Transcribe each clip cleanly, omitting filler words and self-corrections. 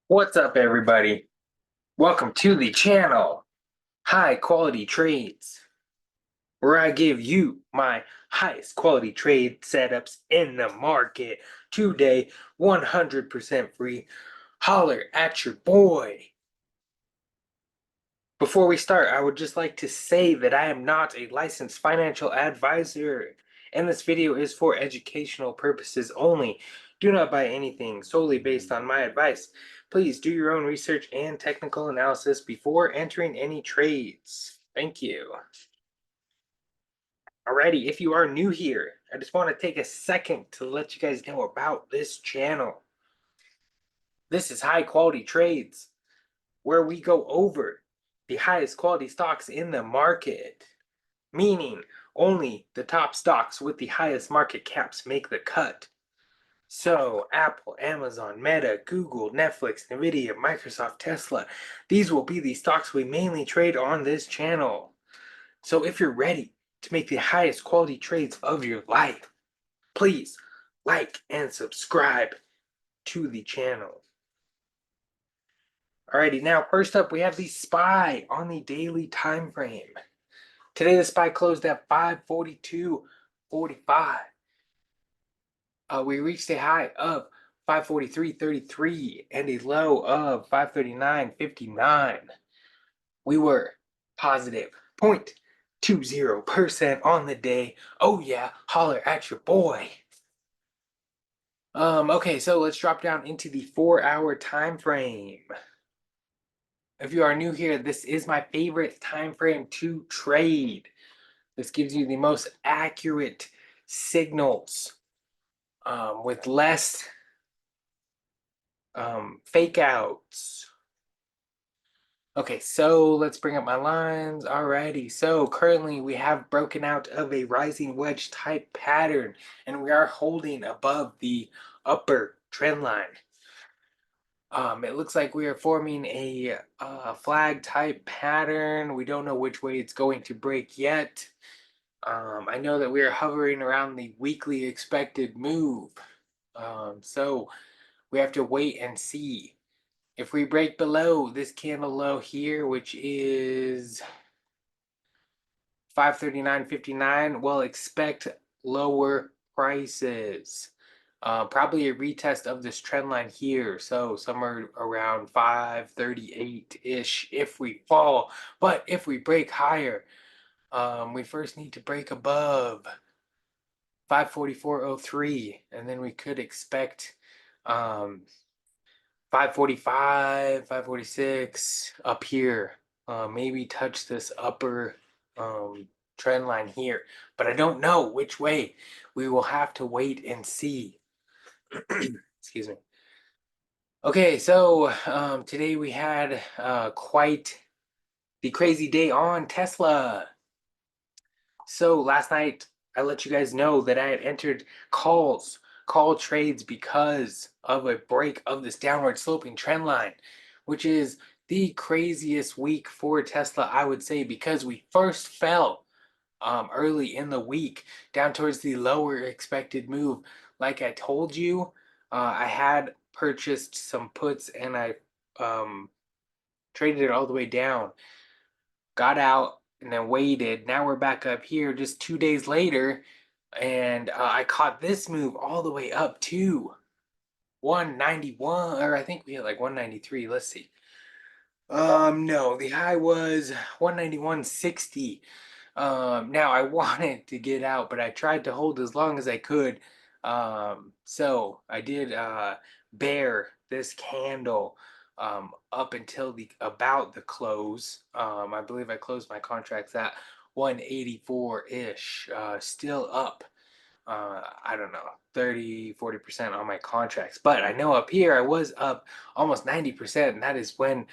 What's up, everybody? Welcome to the channel, High Quality Trades, where I give you my highest quality trade setups in the market today, 100% free. Holler at your boy. Before we start, I would just like to say that I am not a licensed financial advisor, and this video is for educational purposes only. Do not buy anything solely based on my advice. Please do your own research and technical analysis before entering any trades. Thank you. Alrighty, if you are new here, I just want to take a second to let you guys know about this channel. This is High Quality Trades, where we go over the highest quality stocks in the market, meaning only the top stocks with the highest market caps make the cut. So, Apple, Amazon, Meta, Google, Netflix, Nvidia, Microsoft, Tesla, these will be the stocks we mainly trade on this channel. So, if you're ready to make the highest quality trades of your life, please like and subscribe to the channel. Alrighty, now first up we have the SPY on the daily time frame. Today the SPY closed at 542.45. We reached a high of 543.33 and a low of 539.59. We were positive 0.20% on the day. Oh yeah, holler at your boy. Okay, so let's drop down into the 4-hour time frame. If you are new here, this is my favorite time frame to trade. This gives you the most accurate signals with less fake outs. Okay, so let's bring up my lines. Alrighty, so currently we have broken out of a rising wedge type pattern, and we are holding above the upper trend line. It looks like we are forming a flag type pattern. We don't know which way it's going to break yet. I know that we are hovering around the weekly expected move. So we have to wait and see. If we break below this candle low here, which is 539.59, we'll expect lower prices. Probably a retest of this trend line here, so somewhere around 538-ish if we fall. But if we break higher, we first need to break above 544.03, and then we could expect 545, 546 up here. Maybe touch this upper trend line here, but I don't know which way. We will have to wait and see. Excuse me. Okay, so today we had quite the crazy day on Tesla. So last night I let you guys know that I had entered call trades because of a break of this downward sloping trend line, which is the craziest week for Tesla, I would say, because we first fell early in the week down towards the lower expected move. Like I told you, I had purchased some puts and I traded it all the way down, got out, and then waited. Now we're back up here just 2 days later, and I caught this move all the way up to 191, or I think we hit like 193. Let's see. No, the high was 191.60. Now I wanted to get out, but I tried to hold as long as I could. So I did bear this candle up until about the close. I believe I closed my contracts at 184-ish. Still up. I don't know, 30-40% on my contracts, but I know up here I was up almost 90%, and that is when,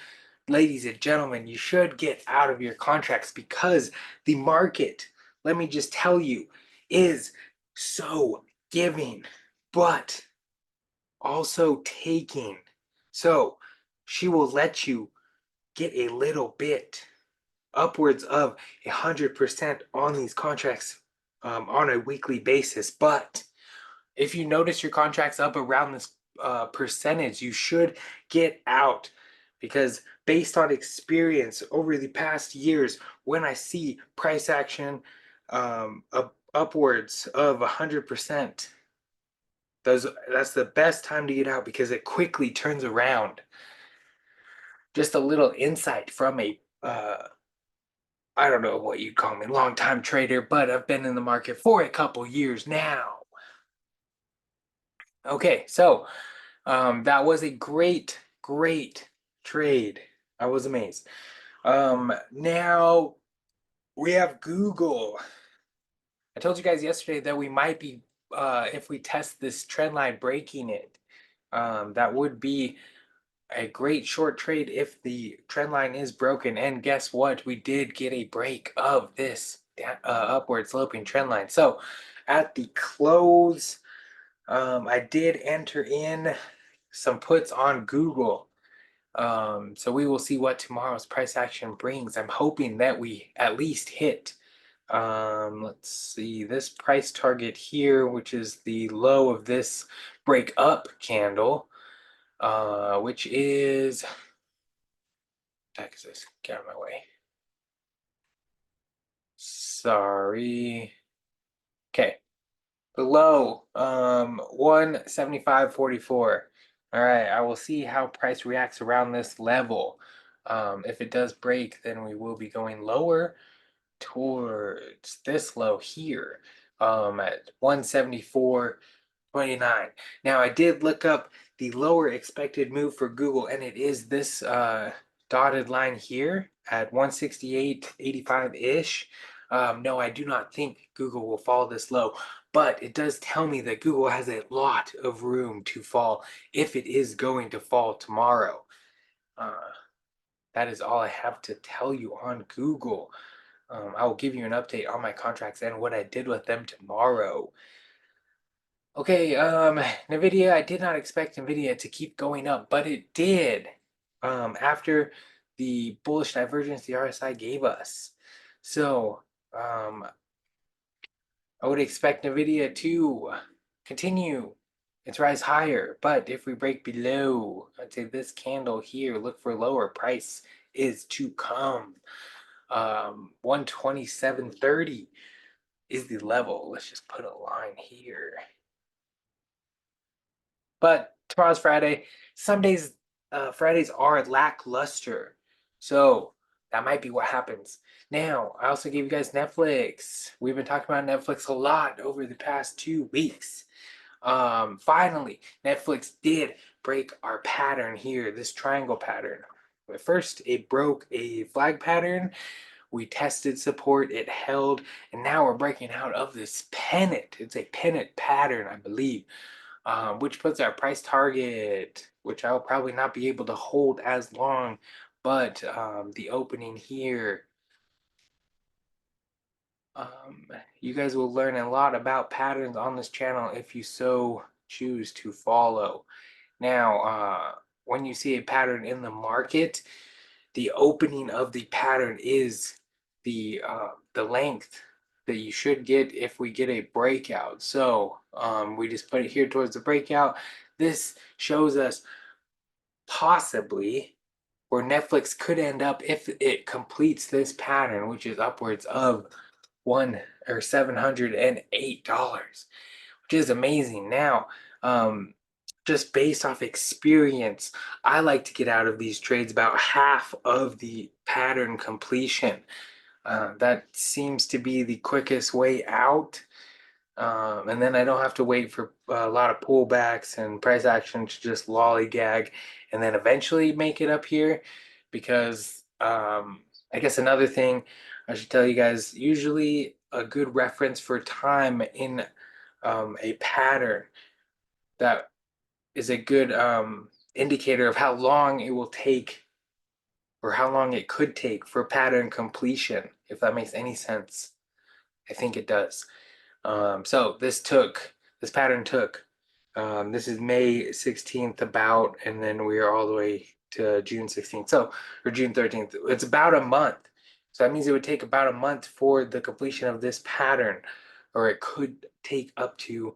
ladies and gentlemen, you should get out of your contracts, because the market, let me just tell you, is so giving but also taking. So she will let you get a little bit upwards of 100% on these contracts on a weekly basis. But if you notice your contract's up around this percentage you should get out, because based on experience over the past years, when I see price action upwards of 100%, that's the best time to get out because it quickly turns around. Just a little insight from a I don't know what you'd call me, long time trader, but I've been in the market for a couple years now. Okay, so that was a great, great trade. I was amazed. Now we have Google. I told you guys yesterday that we might be, if we test this trend line, breaking it. That would be a great short trade if the trend line is broken. And guess what? We did get a break of this upward sloping trend line. So at the close, I did enter in some puts on Google. So we will see what tomorrow's price action brings. I'm hoping that we at least hit, let's see, this price target here, which is the low of this break up candle, which is, what the heck is this? Get out of my way. Sorry. Okay. The low, 175.44. All right, I will see how price reacts around this level. If it does break, then we will be going lower towards this low here, at 174.29. Now I did look up the lower expected move for Google, and it is this dotted line here at 168.85-ish. No, I do not think Google will fall this low, but it does tell me that Google has a lot of room to fall if it is going to fall tomorrow. That is all I have to tell you on Google. I will give you an update on my contracts and what I did with them tomorrow. Okay, Nvidia, I did not expect Nvidia to keep going up, but it did. After the bullish divergence the RSI gave us. So, I would expect Nvidia to continue its rise higher, but if we break below, I'd say this candle here, look for lower price is to come. 127.30 is the level. Let's just put a line here. But tomorrow's Friday. Some days, Fridays are lackluster. So that might be what happens. Now, I also gave you guys Netflix. We've been talking about Netflix a lot over the past 2 weeks. Finally, Netflix did break our pattern here, this triangle pattern. At first, it broke a flag pattern. We tested support, it held, and now we're breaking out of this pennant. It's a pennant pattern, I believe, which puts our price target, which I'll probably not be able to hold as long, but the opening here, you guys will learn a lot about patterns on this channel if you so choose to follow. Now, when you see a pattern in the market, the opening of the pattern is the length that you should get if we get a breakout. So we just put it here towards the breakout. This shows us possibly where Netflix could end up if it completes this pattern, which is upwards of $708, which is amazing. Now, just based off experience, I like to get out of these trades about half of the pattern completion. That seems to be the quickest way out. And then I don't have to wait for a lot of pullbacks and price action to just lollygag and then eventually make it up here. Because I guess another thing I should tell you guys, usually a good reference for time in a pattern that is a good indicator of how long it will take or how long it could take for pattern completion, if that makes any sense. I think it does. So this pattern took, this is May 16th about, and then we are all the way to June 16th. So, or June 13th. It's about a month. So that means it would take about a month for the completion of this pattern, or it could take up to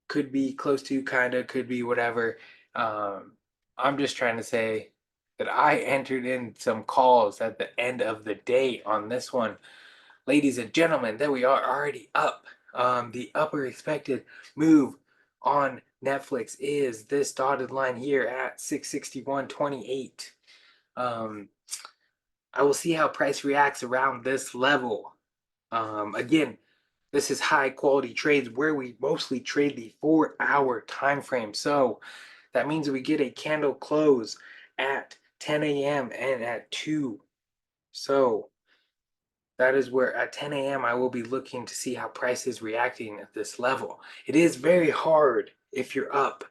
could be close to, kind of, could be whatever. I'm just trying to say that I entered in some calls at the end of the day on this one. Ladies and gentlemen, there we are already up. The upper expected move on Netflix is this dotted line here at 661.28. I will see how price reacts around this level. Again, this is high quality trades where we mostly trade the 4-hour time frame. So that means we get a candle close at 10 a.m. and at 2. So that is where at 10 a.m. I will be looking to see how price is reacting at this level. It is very hard if you're up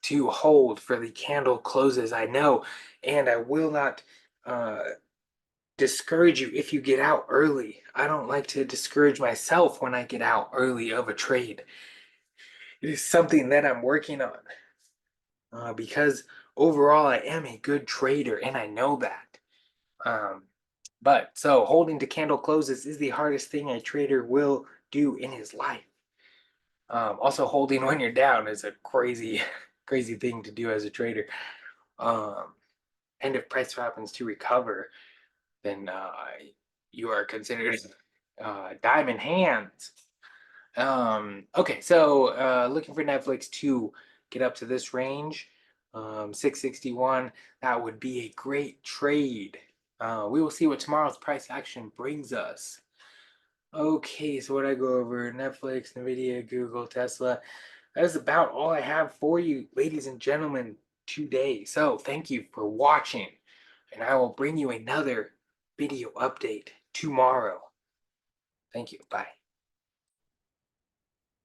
to hold for the candle closes, I know, and I will not discourage you if you get out early. I don't like to discourage myself when I get out early of a trade. It is something that I'm working on because overall I am a good trader and I know that. But so holding to candle closes is the hardest thing a trader will do in his life. Also, holding when you're down is a crazy, crazy thing to do as a trader. And if price happens to recover, then you are considered diamond hands. Okay, so looking for Netflix to get up to this range, 661. That would be a great trade. We will see what tomorrow's price action brings us. Okay, so what I go over Netflix, Nvidia, Google, Tesla. That is about all I have for you, ladies and gentlemen, today. So thank you for watching, and I will bring you another video update tomorrow. Thank you. Bye.